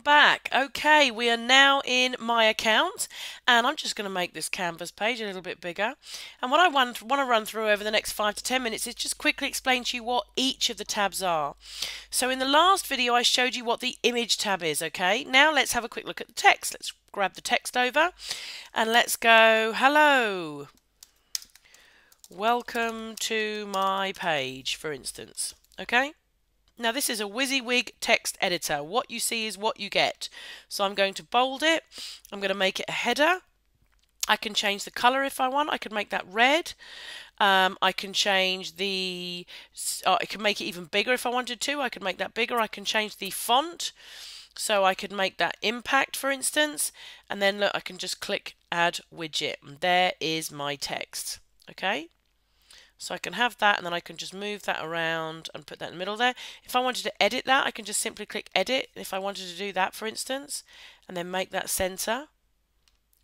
back. Okay, we are now in my account, and I'm just going to make this canvas page a little bit bigger. And what I want to run through over the next 5 to 10 minutes is just quickly explain to you what each of the tabs are. So in the last video I showed you what the image tab is, okay? Now let's have a quick look at the text. Let's grab the text over and let's go, hello, welcome to my page, for instance, okay? Now this is a WYSIWYG text editor. What you see is what you get. So I'm going to bold it. I'm going to make it a header. I can change the color if I want. I could make that red. I can change the, I can make it even bigger if I wanted to. I could make that bigger. I can change the font. So I could make that impact, for instance. And then look, I can just click add widget. And there is my text. Okay. So I can have that, and then I can just move that around and put that in the middle there. If I wanted to edit that, I can just simply click edit. If I wanted to do that, for instance, and then make that center.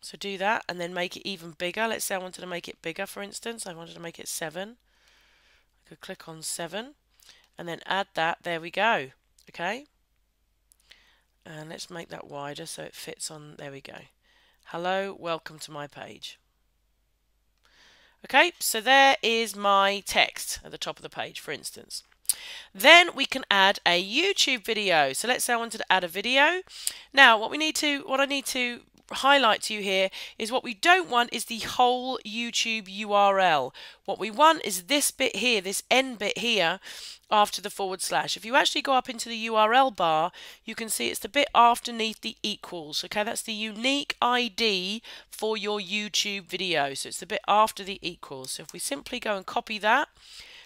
So do that and then make it even bigger. Let's say I wanted to make it bigger, for instance. I wanted to make it 7. I could click on 7 and then add that. There we go. Okay. And let's make that wider so it fits on. There we go. Hello, welcome to my page. Okay, so there is my text at the top of the page, for instance. Then we can add a YouTube video. So let's say I wanted to add a video. Now, what I need to highlight to you here is what we don't want is the whole YouTube URL. What we want is this bit here, this end bit here after the /. If you actually go up into the URL bar, you can see it's the bit underneath the equals. Okay, that's the unique ID for your YouTube video. So it's the bit after the equals. So if we simply go and copy that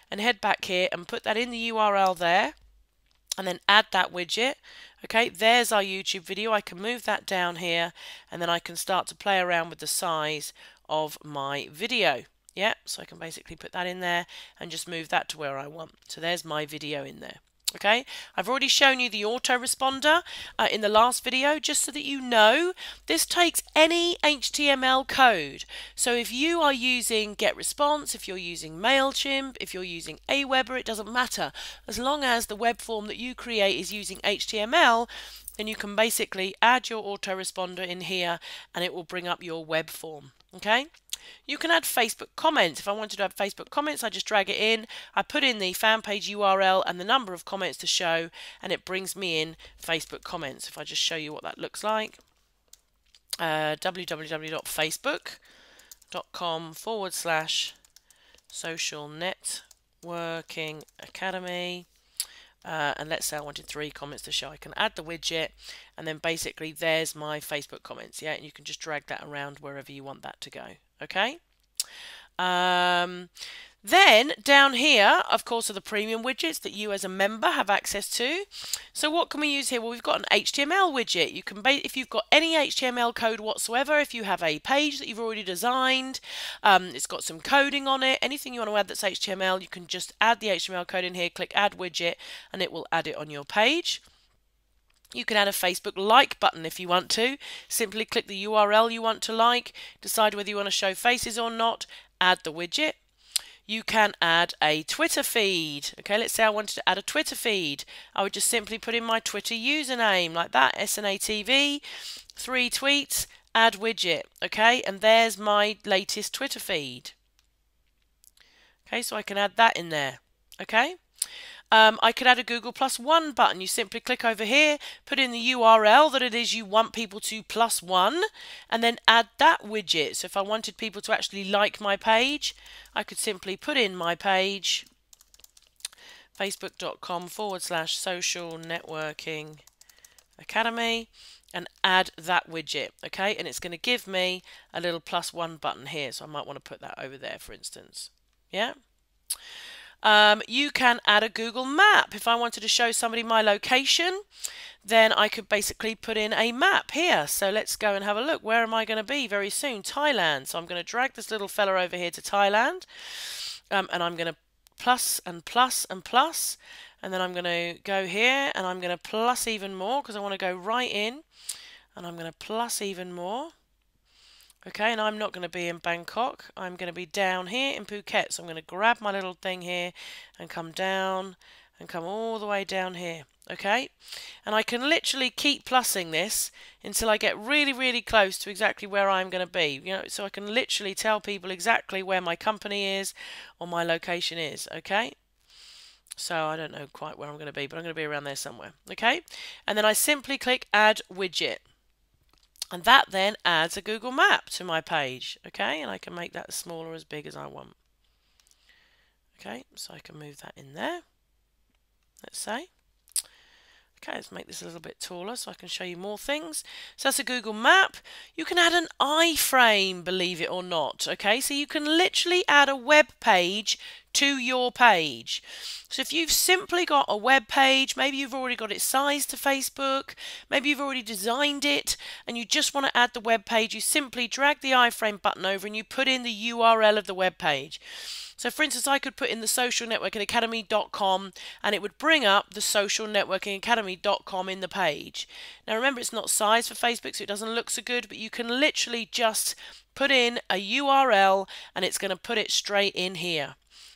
and head back here and put that in the URL there and then add that widget. Okay, there's our YouTube video. I can move that down here and then I can start to play around with the size of my video. Yeah, so I can basically put that in there and just move that to where I want. So there's my video in there. Okay, I've already shown you the autoresponder in the last video, just so that you know this takes any HTML code. So if you are using GetResponse, if you're using MailChimp, if you're using Aweber, it doesn't matter. As long as the web form that you create is using HTML, then you can basically add your autoresponder in here and it will bring up your web form. Okay. You can add Facebook comments. If I wanted to add Facebook comments, I just drag it in. I put in the fan page URL and the number of comments to show, and it brings me in Facebook comments. If I just show you what that looks like, www.facebook.com/social networking academy. And let's say I wanted 3 comments to show. I can add the widget and then basically there's my Facebook comments. Yeah, and you can just drag that around wherever you want that to go. Okay. Then down here, of course, are the premium widgets that you as a member have access to. So what can we use here? Well, we've got an HTML widget. You can, if you've got any HTML code whatsoever, if you have a page that you've already designed, it's got some coding on it, anything you want to add that's HTML, you can just add the HTML code in here, click add widget, and it will add it on your page. You can add a Facebook like button if you want to. Simply click the URL you want to like, decide whether you want to show faces or not, add the widget. You can add a Twitter feed. Okay, let's say I wanted to add a Twitter feed. I would just simply put in my Twitter username like that, SNATV, 3 tweets, add widget. Okay, and there's my latest Twitter feed. Okay, so I can add that in there. Okay. I could add a Google +1 button. You simply click over here, put in the URL that it is you want people to +1, and then add that widget. So if I wanted people to actually like my page, I could simply put in my page, facebook.com/social networking academy, and add that widget. Okay, and it's going to give me a little +1 button here. So I might want to put that over there, for instance. Yeah. You can add a Google map. If I wanted to show somebody my location, then I could basically put in a map here. So let's go and have a look. Where am I going to be very soon? Thailand. So I'm going to drag this little fella over here to Thailand. And I'm going to plus and plus and plus. And then I'm going to go here and I'm going to plus even more because I want to go right in. And I'm going to plus even more. Okay, and I'm not going to be in Bangkok. I'm going to be down here in Phuket. So I'm going to grab my little thing here and come down and come all the way down here. Okay, and I can literally keep plussing this until I get really, really close to exactly where I'm going to be. You know, so I can literally tell people exactly where my company is or my location is. Okay, so I don't know quite where I'm going to be, but I'm going to be around there somewhere. Okay, and then I simply click Add Widget, and that then adds a Google Map to my page. Okay, and I can make that as small or as big as I want. Okay, so I can move that in there. Let's say. Okay, let's make this a little bit taller so I can show you more things. So that's a Google Map. You can add an iframe, believe it or not. Okay, so you can literally add a web page to your page. So if you've simply got a web page, maybe you've already got it sized to Facebook, maybe you've already designed it and you just want to add the web page, you simply drag the iframe button over and you put in the URL of the web page. So for instance, I could put in the socialnetworkingacademy.com and it would bring up the socialnetworkingacademy.com in the page. Now remember, it's not sized for Facebook, so it doesn't look so good, but you can literally just put in a URL and it's going to put it straight in here.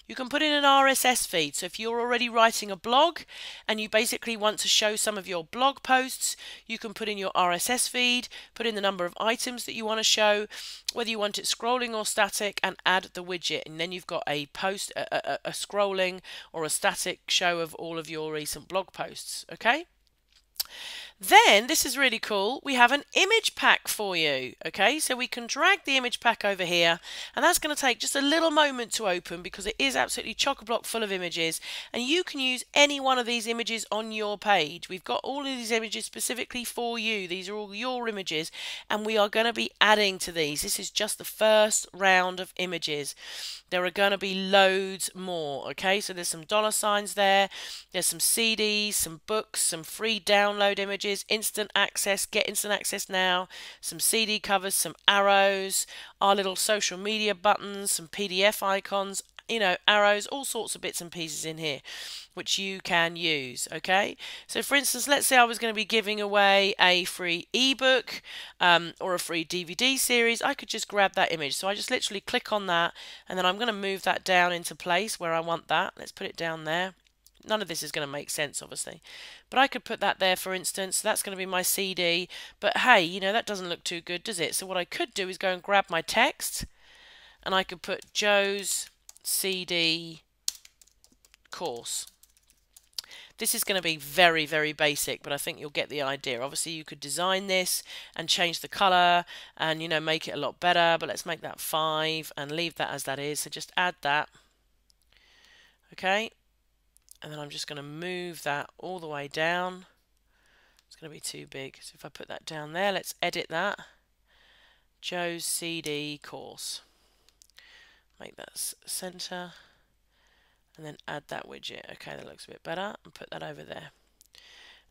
You can put in an RSS feed. So if you're already writing a blog and you basically want to show some of your blog posts, you can put in your RSS feed, put in the number of items that you want to show, whether you want it scrolling or static, and add the widget. And then you've got a post, a scrolling or a static show of all of your recent blog posts. Okay? Then, this is really cool, we have an image pack for you. Okay, so we can drag the image pack over here, and that's going to take just a little moment to open because it is absolutely chock-a-block full of images, and you can use any one of these images on your page. We've got all of these images specifically for you. These are all your images, and we are going to be adding to these. This is just the first round of images. There are going to be loads more. Okay, so there's some dollar signs there, there's some CDs, some books, some free download images, instant access, get instant access now, some CD covers, some arrows, our little social media buttons, some PDF icons, you know, arrows, all sorts of bits and pieces in here which you can use. Okay, so for instance, let's say I was going to be giving away a free ebook or a free DVD series. I could just grab that image, so I just literally click on that and then I'm going to move that down into place where I want that. Let's put it down there. None of this is going to make sense, obviously, but I could put that there, for instance. That's going to be my CD, but hey, you know, that doesn't look too good, does it? So what I could do is go and grab my text and I could put Joe's CD course. This is going to be very, very basic, but I think you'll get the idea. Obviously, you could design this and change the color and, you know, make it a lot better, but let's make that 5 and leave that as that is. So just add that. Okay. And then I'm just going to move that all the way down. It's going to be too big. So if I put that down there, let's edit that. Joe's CD course. Make that center. And then add that widget. Okay, that looks a bit better. And put that over there.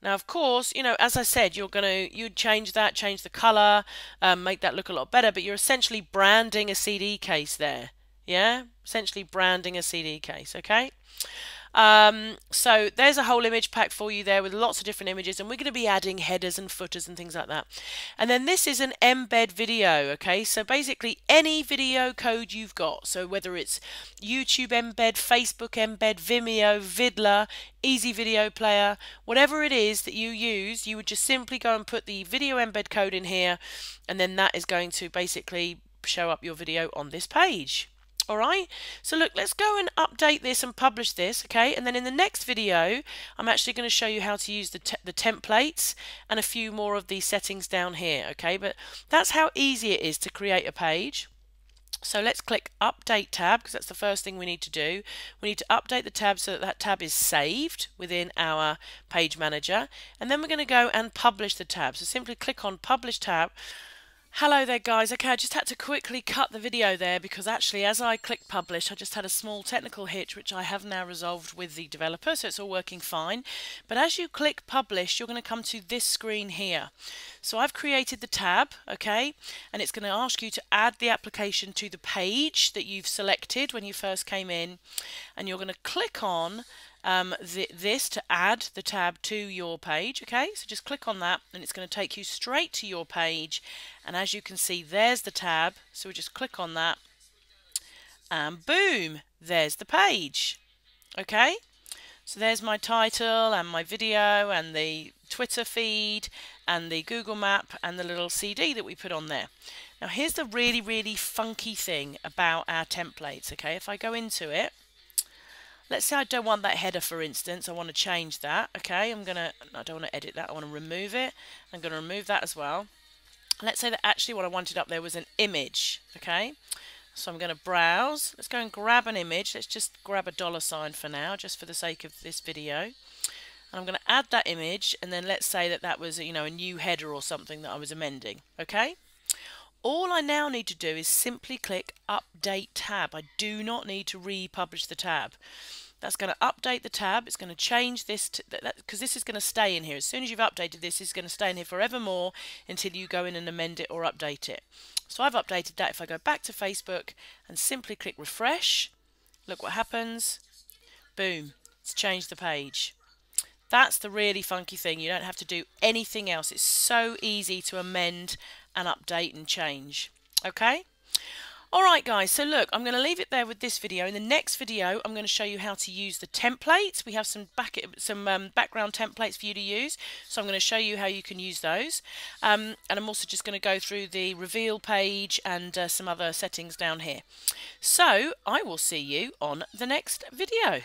Now, of course, you know, as I said, you'd change that, change the color, make that look a lot better, but you're essentially branding a CD case there. Yeah? Essentially branding a CD case, okay? So there's a whole image pack for you there with lots of different images, and we're going to be adding headers and footers and things like that. And then this is an embed video. Okay, so basically any video code you've got, so whether it's YouTube embed, Facebook embed, Vimeo, Vidler, Easy Video Player, whatever it is that you use, you would just simply go and put the video embed code in here, and then that is going to basically show up your video on this page. Alright, so look, let's go and update this and publish this, okay? And then in the next video, I'm actually going to show you how to use the templates and a few more of these settings down here, okay? But that's how easy it is to create a page. So let's click Update tab, because that's the first thing we need to do. We need to update the tab so that that tab is saved within our page manager. And then we're going to go and publish the tab. So simply click on Publish tab. Hello there guys, okay, I just had to quickly cut the video there because actually as I clicked publish I just had a small technical hitch which I have now resolved with the developer, so it's all working fine. But as you click publish, you're going to come to this screen here. So I've created the tab, okay, and it's going to ask you to add the application to the page that you've selected when you first came in, and you're going to click on this to add the tab to your page. Okay, so just click on that and it's going to take you straight to your page, and as you can see there's the tab, so we just click on that and boom, there's the page. Okay, So there's my title and my video and the Twitter feed and the Google map and the little CD that we put on there. Now here's the really, really funky thing about our templates, okay? If I go into it, let's say I don't want that header, for instance. I want to change that, okay? I don't want to edit that. I want to remove it. I'm going to remove that as well. Let's say that actually what I wanted up there was an image, okay? So I'm going to browse. Let's go and grab an image. Let's just grab a $sign for now, just for the sake of this video. And I'm going to add that image, and then let's say that that was, you know, a new header or something that I was amending, okay? All I now need to do is simply click Update Tab. I do not need to republish the tab. That's going to update the tab. It's going to change this, because this is going to stay in here. As soon as you've updated this, it's going to stay in here forevermore until you go in and amend it or update it. So I've updated that. If I go back to Facebook and simply click refresh, look what happens. Boom, it's changed the page. That's the really funky thing. You don't have to do anything else. It's so easy to amend and update and change. Okay? Alright guys, so look, I'm going to leave it there with this video. In the next video, I'm going to show you how to use the templates. We have some background templates for you to use, so I'm going to show you how you can use those. And I'm also just going to go through the reveal page and some other settings down here. So, I will see you on the next video.